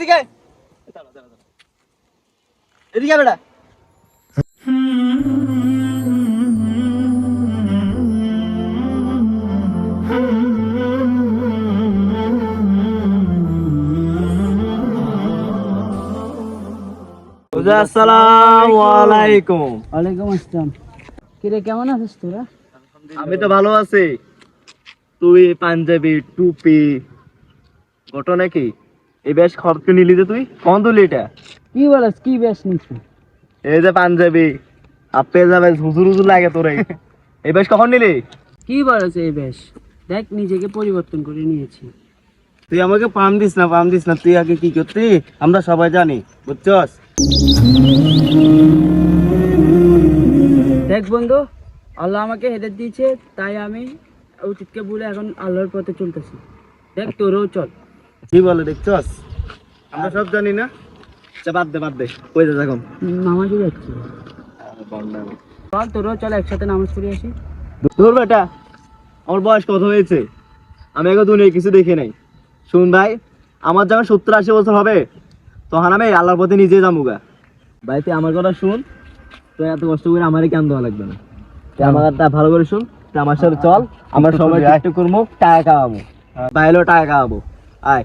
এদিকে এদিকে বেটা আসসালামু আলাইকুম। ওয়ালাইকুম আসসালাম। কিরে কেমন আছিস তোরা? আমি তো ভালো আছি। তুই পাঞ্জাবি টুপি ঘটনা কি এই বেশ খরচ নিলি যে তুই কোন তুলি এটা? কি বলিস, কি বেশ নিচ্ছি? এই যে পাঞ্জাবি আপে যাবে হুজুর হুজুর লাগে তোরে। এই বেশ কখন নিলি? কি বলিস এই বেশ? দেখ নিজেকে পরিবর্তন করে নিয়েছি। তুই আমাকে পাম দিস না, তুই আগে কি করতি আমরা সবাই জানি, বুঝছস? দেখ বন্ধু, আল্লাহ আমাকে হেদায়েত দিয়েছে, তাই আমি অতীতকে ভুলে এখন আল্লাহর পথে চলতেছি। দেখ তোরও চল। কি বলে দেখছস? আমরা সব জানি না। আচ্ছা বাদ দে কই যা এখন? নামাজে যাচ্ছি। চল তোরও চল, একসাথে নামাজ পড়ে আসি। দূর বেটা, আমার বয়স কত হয়েছে? আমি এখন দুনিয়ায় কিছু দেখি নাই। শুন ভাই, আমার যখন 70-80 বছর হবে তখন আমি আল্লাহর পথে নিজে যাবো গা। ভাই তুই আমার কথা শুন, তুই এত কষ্ট করে আমারই কেন দেওয়া লাগবে না। তুই আমার কথা ভালো করে শুন, তুই আমার সাথে চল, আমরা সবাই একটু করবো, টাকা খাওয়াবো, বাইরেও টাকা খাওয়াবো। আয়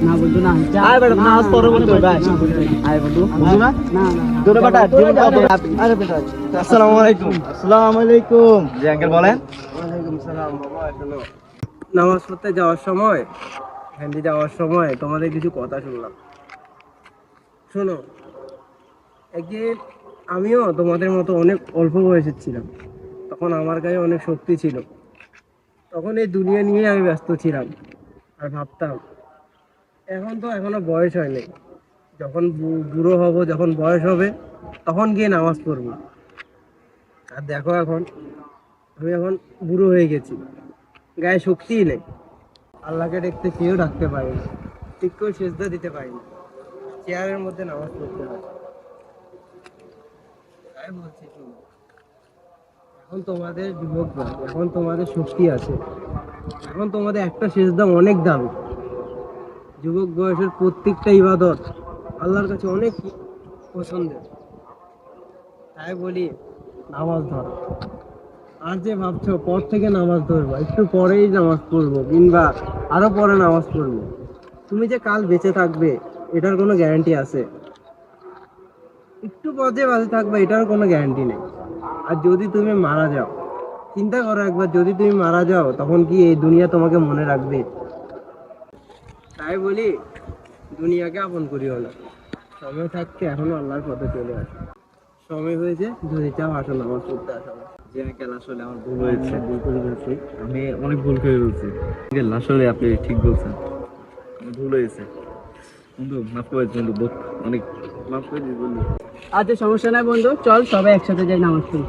না বন্ধু না, আয় বেটা, নামাজ পড়ো বন্ধু, ভাই। আয় বন্ধু, বন্ধু না? তোরে বেটা, জীবন কত? আরে বেটা, আসসালামু আলাইকুম। আসসালামু আলাইকুম। জি আঙ্কেল বলেন। ওয়ালাইকুম সালাম। বাবা শোনো, নামাজ পড়তে যাওয়ার সময়, হ্যান্ডি যাওয়ার সময় তোমাদের কিছু কথা শুনলাম। শোনো, একদিন আমিও তোমাদের মতো অনেক অল্প বয়সের ছিলাম। তখন আমার গায়ে অনেক শক্তি ছিল। তখন এই দুনিয়া নিয়ে আমি ব্যস্ত ছিলাম আর ভাবতাম এখন তো এখনো বয়স হয়নি, যখন বুড়ো হব, যখন বয়স হবে তখন গিয়ে নামাজ পড়বো। আর দেখো এখন আমি এখন বুড়ো হয়ে গেছি, গায়ে শক্তিই নেই, আল্লাহকে দেখতে চেয়েও ডাকতে পারি না, ঠিক করে সেজদা দিতে পারি না, চেয়ারের মধ্যে নামাজ পড়তে পারি। তাই বলছি শোনো, এখন তোমাদের যুবক বয়স, এখন তোমাদের শক্তি আছে, এখন তোমাদের একটা সেজদা অনেক দামি। যুবক বয়সের প্রত্যেকটা ইবাদত আল্লাহর কাছে অনেক পছন্দের। তাই বলি নামাজ ধরো। আর যে ভাবছো পর থেকে নামাজ ধরবো, একটু পরেই নামাজ পড়বো কিংবা আরো পরে নামাজ পড়বো, তুমি যে কাল বেঁচে থাকবে এটার কোনো গ্যারান্টি আছে? একটু পর যে বেঁচে থাকবে এটার কোনো গ্যারান্টি নেই। আর যদি তুমি মারা যাও, চিন্তা করো একবার, যদি তুমি মারা যাও তখন কি এই দুনিয়া তোমাকে মনে রাখবে? তাই বলি দুনিয়াকে আপন করিও না, সময় থাকতে এখনো আল্লাহর পথে চলে আসো। সময় হয়েছে, যদি চাও আসো নামাজ পড়তে আসো। জি আঙ্কেল, আসলে আমার ভুল হয়েছে, ভুল করে ফেলছি, আমি অনেক ভুল করে ফেলছি আঙ্কেল, আসলে আপনি ঠিক বলছেন, আমার ভুল হয়েছে বন্ধু, মাফ করে দিন বন্ধু, অনেক মাফ করে দিন বন্ধু। আচ্ছা সমস্যা নাই বন্ধু, চল সবাই একসাথে যাই নামাজ পড়ি।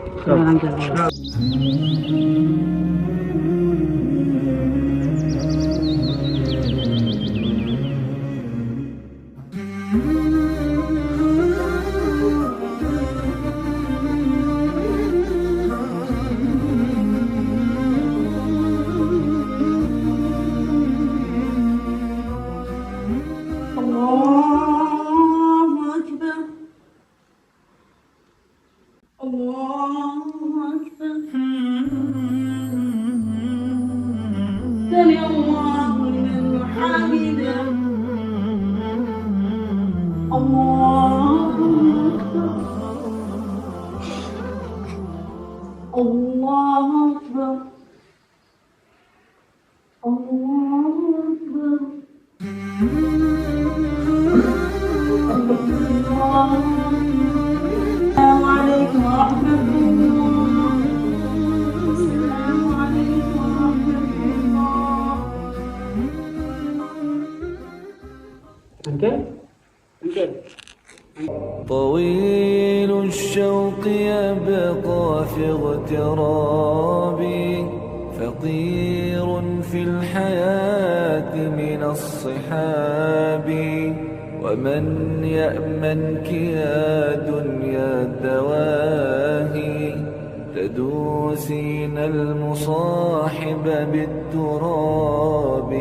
طويل الشوق يبقى في اغترابي فقير في الحياة من الصحاب ومن يأمنك يا دنيا الدواهي تدوسين المصاحب بالتراب.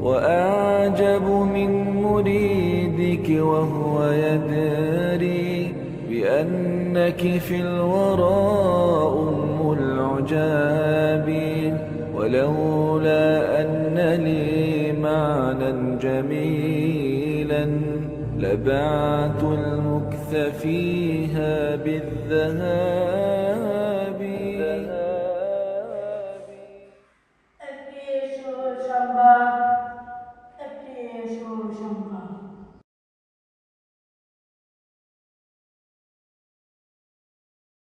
وأعجب من مريدك وهو يدري بأنك في الورى أم العجاب. ولولا أن لي معنى جميلا لبعت المكث فيها بالذهاب.